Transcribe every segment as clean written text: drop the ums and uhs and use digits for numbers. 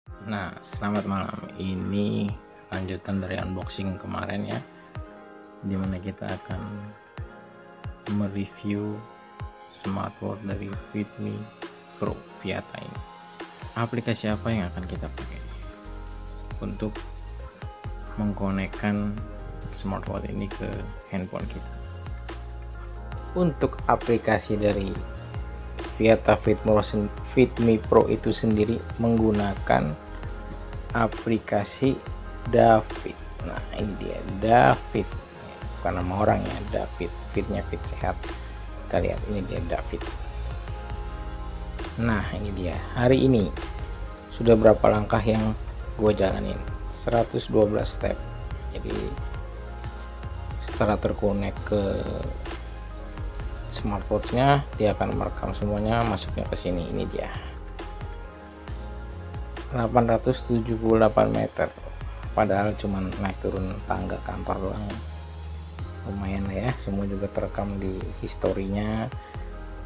Nah, selamat malam. Ini lanjutan dari unboxing kemarin ya, dimana kita akan mereview smartwatch dari Fitme Pro Viata ini. Aplikasi apa yang akan kita pakai untuk mengkonekkan smartwatch ini ke handphone kita? Untuk aplikasi dari Viata Fitme Pro itu sendiri menggunakan aplikasi David. Nah, ini dia David, bukan nama orang ya, David. Fitnya fit sehat. Kita lihat, ini dia David. Nah, ini dia. Hari ini sudah berapa langkah yang gue jalanin? 112 step. Jadi setelah terkonek ke smartwatch-nya, dia akan merekam semuanya, masuknya ke sini. Ini dia 878 meter, padahal cuman naik turun tangga kantor doang. Lumayan lah ya, semua juga terekam di historinya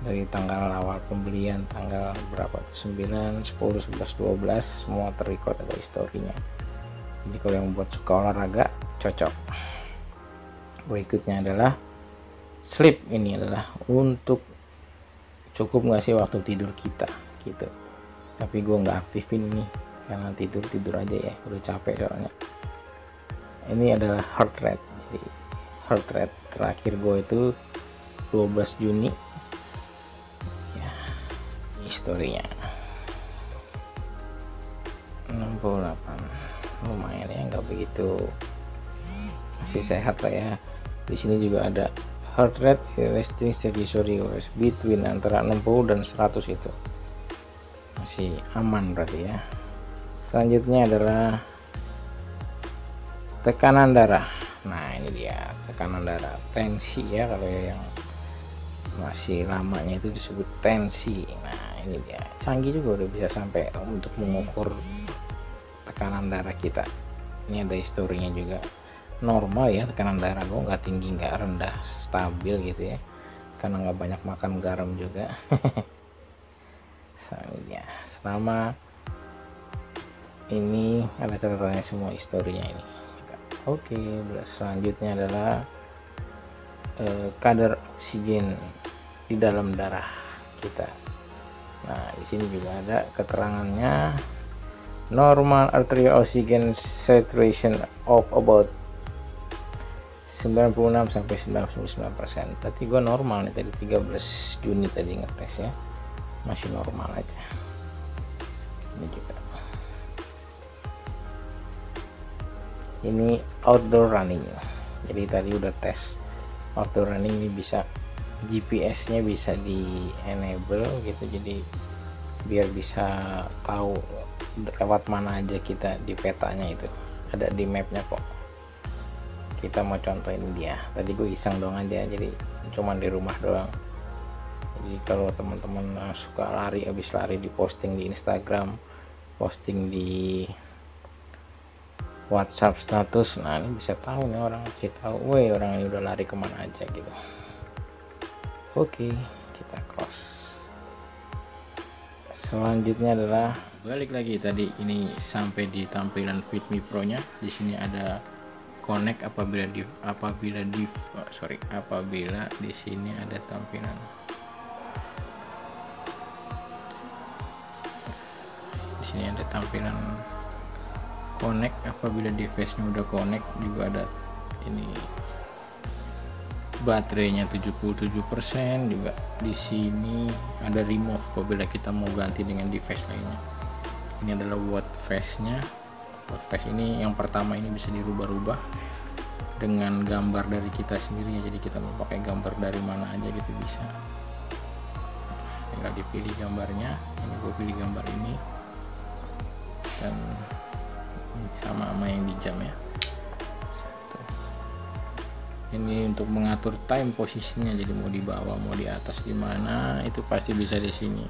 dari tanggal awal pembelian, tanggal berapa, 9, 10, 11, 12, semua terrecord, ada historinya. Jadi kalau yang buat suka olahraga cocok. Berikutnya adalah sleep. Ini adalah untuk cukup nggak sih waktu tidur kita gitu. Tapi gue nggak aktifin ini karena tidur aja ya, udah capek soalnya. Ini adalah heart rate. Jadi heart rate terakhir gue itu 12 Juni ya, historinya 68. Lumayan ya, nggak begitu, masih sehat lah ya. Di sini juga ada heart rate resting steady between antara 60 dan 100, itu masih aman berarti ya. Selanjutnya adalah tekanan darah. Nah, ini dia tekanan darah, tensi ya, kalau yang masih lamanya itu disebut tensi. Nah, ini dia, canggih juga, udah bisa sampai untuk mengukur tekanan darah kita. Ini ada historinya juga, normal ya tekanan darah gue, nggak tinggi nggak rendah, stabil gitu ya, karena nggak banyak makan garam juga. Selama ini ada catatannya semua historinya ini. Oke, selanjutnya adalah kadar oksigen di dalam darah kita. Nah, di sini juga ada keterangannya, normal arterial oxygen saturation of about 96 sampai 99%. Tadi gue normal nih, tadi 13 Juni tadi ngetes ya, masih normal aja. Ini juga, ini outdoor running. Jadi tadi udah tes outdoor running, ini bisa GPS nya bisa di enable gitu, jadi biar bisa tahu lewat mana aja kita di petanya, itu ada di mapnya kok. Kita mau contohin dia, tadi gue iseng doang aja, jadi cuman di rumah doang. Jadi kalau teman-teman suka lari, habis lari di posting di Instagram, posting di WhatsApp status, nah ini bisa tahu nih, orang kasih tahu, woi orang ini udah lari kemana aja gitu. Oke, kita cross. Selanjutnya adalah balik lagi tadi, ini sampai di tampilan Fitme Pro nya. Di sini ada connect apabila di sini ada tampilan, di sini ada tampilan connect apabila device-nya udah connect. Juga ada ini baterainya 77%. Juga di sini ada remove apabila kita mau ganti dengan device lainnya. Ini adalah watch face-nya. Watch face ini yang pertama ini bisa dirubah-rubah dengan gambar dari kita sendiri ya, jadi kita mau pakai gambar dari mana aja gitu bisa, tinggal dipilih gambarnya. Ini gue pilih gambar ini, dan sama yang di jam ya. Ini untuk mengatur time posisinya, jadi mau di bawah mau di atas di mana itu pasti bisa di sini.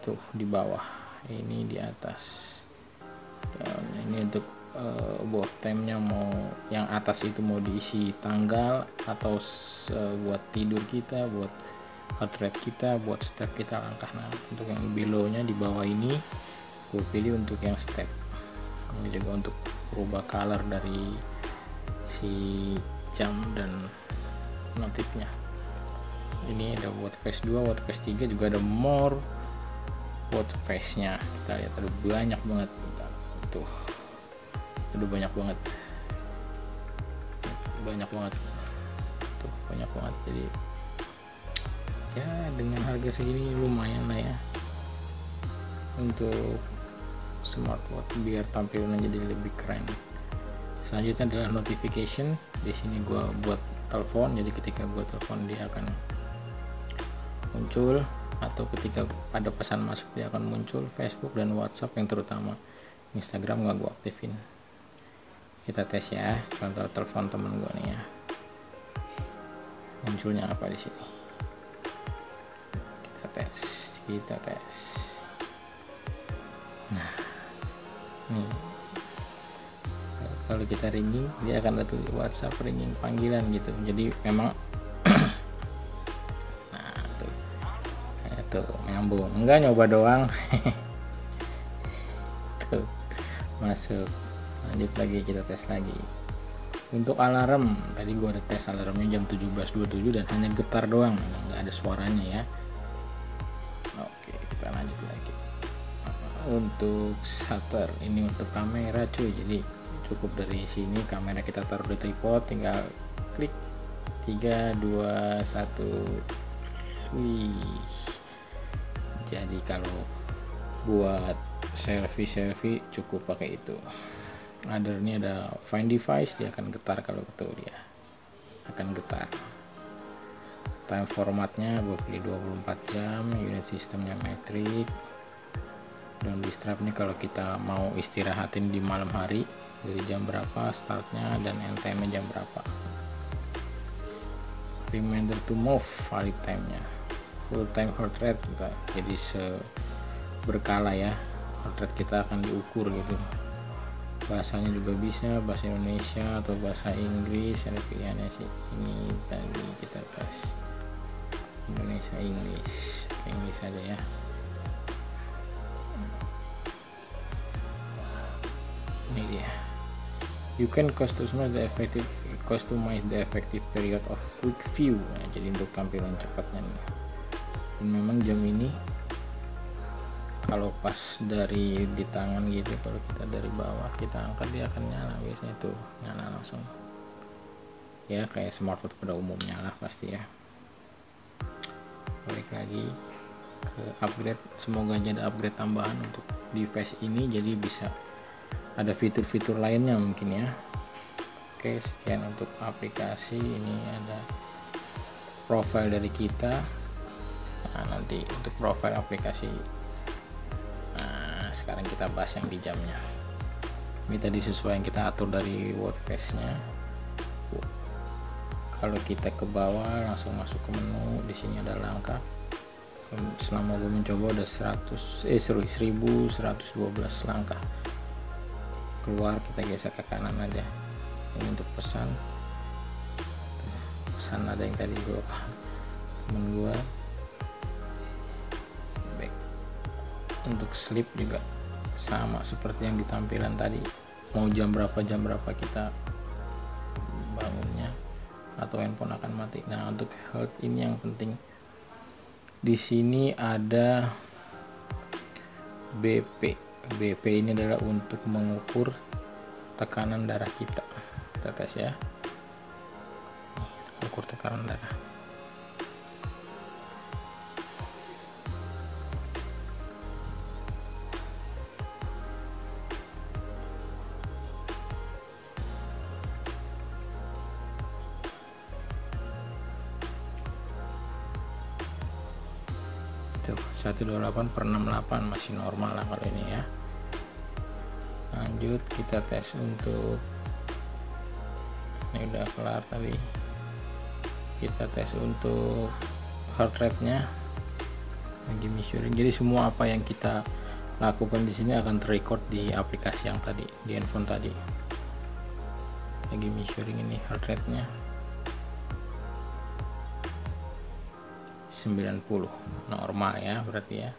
Tuh di bawah, ini di atas, dan ini untuk buat time-nya, mau yang atas itu mau diisi tanggal atau buat tidur kita, buat heart rate kita, buat step kita, langkah. Nah untuk yang below-nya, di bawah ini gue pilih untuk yang step. Ini juga untuk berubah color dari si jam dan notifnya. Ini ada watch face 2, watch face 3, juga ada more watch face nya. Kita lihat ada banyak banget tuh, ada banyak banget tuh, banyak banget. Jadi ya dengan harga segini lumayan lah ya untuk smartwatch biar tampilannya jadi lebih keren. Selanjutnya adalah notification. Di sini gua buat telepon, jadi ketika gua telepon dia akan muncul, atau ketika ada pesan masuk dia akan muncul. Facebook dan WhatsApp yang terutama, Instagram nggak gua aktifin. Kita tes ya, contoh telepon temen gua nih ya, munculnya apa di sini. Kita tes. Nah nih, kalau kita ringing dia akan ada WhatsApp ringing panggilan gitu. Jadi memang tuh nyambung, enggak nyoba doang. Tuh masuk. Lanjut lagi, kita tes lagi. Untuk alarm, tadi gua ada tes alarmnya jam 17.27 dan hanya getar doang, nggak ada suaranya ya. Oke, kita lanjut lagi. Untuk shutter, ini untuk kamera cuy. Jadi cukup dari sini kamera kita taruh di tripod, tinggal klik 3, 2, 1. Wih. Jadi kalau buat selfie cukup pakai itu. Ada ini, ada find device, dia akan getar kalau itu, dia akan getar. Time formatnya gue pilih 24 jam, unit sistemnya metrik. Don't disturb nih kalau kita mau istirahatin di malam hari, dari jam berapa startnya dan end time-nya jam berapa. Reminder to move, valid time-nya. Full time heart rate juga, jadi berkala ya, heart rate kita akan diukur gitu. Bahasanya juga bisa bahasa Indonesia atau bahasa Inggris, ada pilihannya sih. Ini tadi kita tes Indonesia, Inggris aja ya. Ini dia, you can customize the effective period of quick view. Nah, jadi untuk tampilan cepatnya nih. Dan memang jam ini kalau pas dari di tangan gitu, kalau kita dari bawah kita angkat dia akan nyala, biasanya tuh nyala langsung ya, kayak smartwatch pada umumnya lah pasti ya. Balik lagi ke upgrade, semoga aja ada upgrade tambahan untuk device ini, jadi bisa ada fitur-fitur lainnya mungkin ya. Oke, sekian untuk aplikasi ini. Ada profile dari kita. Nah, nanti untuk profile aplikasi, nah sekarang kita bahas yang di jamnya. Ini tadi sesuai yang kita atur dari watch face nya. Kalau kita ke bawah langsung masuk ke menu, di sini ada langkah. Selama gue mencoba udah 1112 langkah. Keluar, kita geser ke kanan aja. Ini untuk pesan ada yang tadi gue temen gue. Untuk sleep juga sama seperti yang di tampilan tadi, mau jam berapa kita bangunnya atau handphone akan mati. Nah untuk health ini yang penting, di sini ada BP ini adalah untuk mengukur tekanan darah kita. Kita tes ya, ukur tekanan darah. Tuh 128/68 masih normal lah kalau ini ya. Lanjut kita tes untuk, ini udah kelar tadi. Kita tes untuk heart rate nya lagi measuring. Jadi semua apa yang kita lakukan di sini akan terrecord di aplikasi yang tadi, di handphone tadi. Lagi measuring ini heart rate nya. 90 normal ya berarti ya.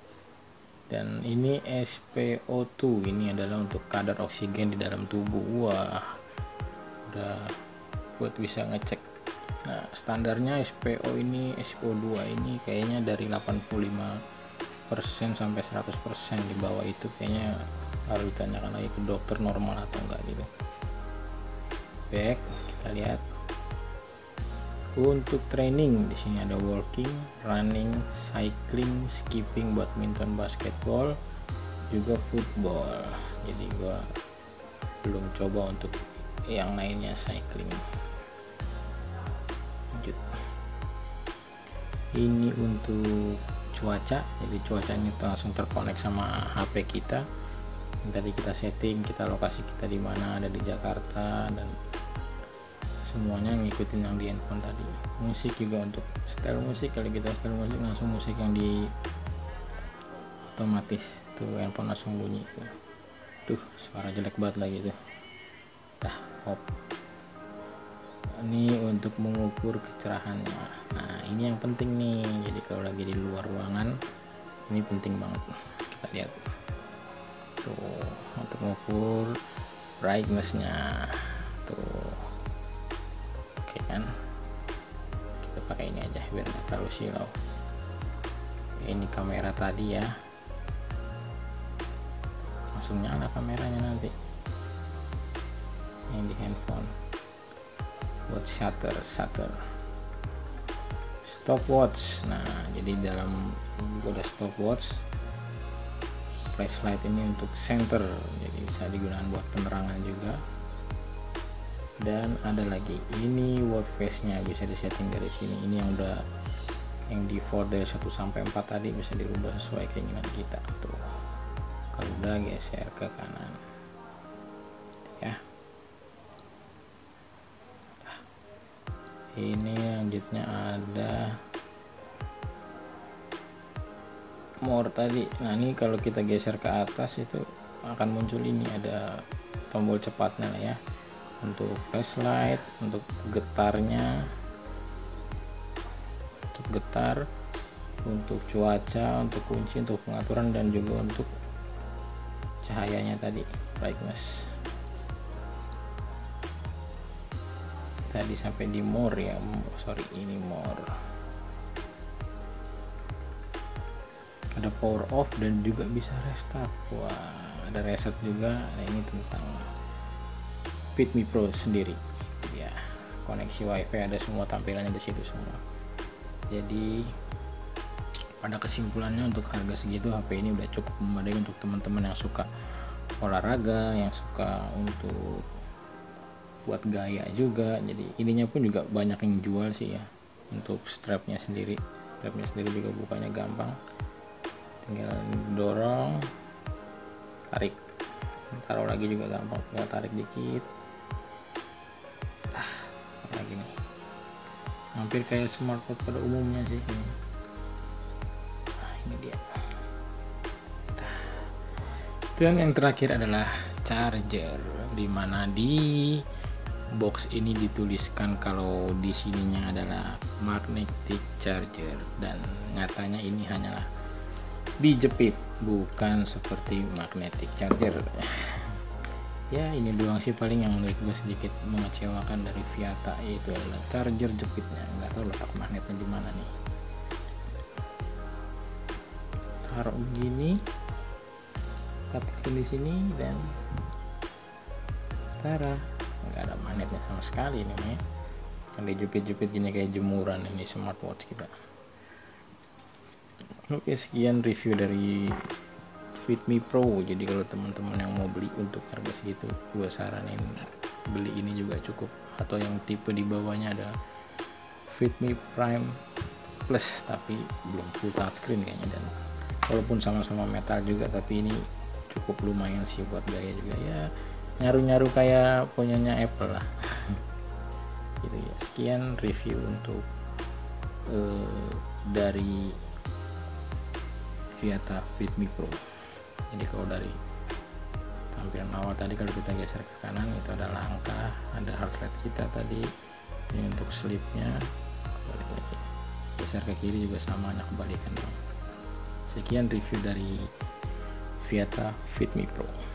Dan ini SpO2, ini adalah untuk kadar oksigen di dalam tubuh. Wah, udah buat bisa ngecek. Nah, standarnya SPO ini, SPO2 ini kayaknya dari 85% sampai 100%. Di bawah itu kayaknya harus ditanyakan lagi ke dokter normal atau enggak gitu. Baik, kita lihat. Untuk training di sini ada walking, running, cycling, skipping, badminton, basketball, juga football. Jadi gua belum coba untuk yang lainnya cycling. Lanjut. Ini untuk cuaca, jadi cuacanya itu langsung terkonek sama HP kita. Tadi kita setting, kita lokasi kita di mana, ada di Jakarta, dan semuanya ngikutin yang di handphone tadi. Musik juga untuk style musik, kalau kita style musik langsung musik yang di otomatis tuh handphone langsung bunyi tuh. Duh, suara jelek banget lagi tuh. Pop. Ini untuk mengukur kecerahannya. Nah, ini yang penting nih. Jadi kalau lagi di luar ruangan ini penting banget. Kita lihat tuh untuk mengukur brightness-nya tuh. Oke kan, kita pakai ini aja biar nggak terlalu silau. Ini kamera tadi ya, langsung nyala kameranya nanti. Ini di handphone buat shutter stopwatch. Nah, jadi dalam udah stopwatch, flashlight ini untuk center, jadi bisa digunakan buat penerangan juga. Dan ada lagi ini watch face nya, bisa disetting dari sini. Ini yang udah yang default dari 1 sampai 4 tadi bisa dirubah sesuai keinginan kita tuh. Kalau udah geser ke kanan ya. Ini lanjutnya ada more tadi. Nah, ini kalau kita geser ke atas itu akan muncul ini, ada tombol cepatnya lah ya, untuk flashlight, untuk getarnya, untuk getar, untuk cuaca, untuk kunci, untuk pengaturan, dan juga untuk cahayanya tadi, brightness. Tadi sampai di more ya, sorry ini more. Ada power off dan juga bisa restart. Wah, ada reset juga. Nah, ini tentang Fitme Pro sendiri ya, koneksi wifi ada semua, tampilannya di situ semua. Jadi pada kesimpulannya untuk harga segitu HP ini udah cukup memadai untuk teman-teman yang suka olahraga, yang suka untuk buat gaya juga. Jadi ininya pun juga banyak yang jual sih ya. Untuk strapnya sendiri juga bukanya gampang, tinggal dorong, tarik, taruh lagi juga gampang, tinggal tarik dikit. Lagi nih, hampir kayak smartphone pada umumnya sih ini. Nah, ini dia. Dan yang terakhir adalah charger, dimana di box ini dituliskan kalau di sininya adalah magnetic charger, dan nyatanya ini hanyalah dijepit, bukan seperti magnetic charger. Ya, ini doang sih paling yang menurut gue sedikit mengecewakan dari Viata, itu adalah charger jepitnya. Nggak tahu letak magnetnya di mana nih. Taruh begini, taruh di sini, dan tara, nggak ada magnetnya sama sekali nih ya. Yang dijepit-jepit gini kayak jemuran ini smartwatch kita. Oke, sekian review dari Fitme Pro. Jadi kalau teman-teman yang mau beli untuk harga segitu, gue saranin beli ini juga cukup. Atau yang tipe di bawahnya ada Fitme Prime Plus, tapi belum full touchscreen kayaknya, dan walaupun sama-sama metal juga, tapi ini cukup lumayan sih buat gaya juga ya, nyaru-nyaru kayak punyanya Apple lah. Gitu ya. Sekian review untuk dari Viata Fitme Pro. Jadi kalau dari tampilan awal tadi, kalau kita geser ke kanan itu ada langkah, ada heart rate kita tadi, ini untuk sleepnya, balik lagi. geser ke kiri juga sama, hanya kebalikan. Sekian review dari Vieta Fit Me Pro.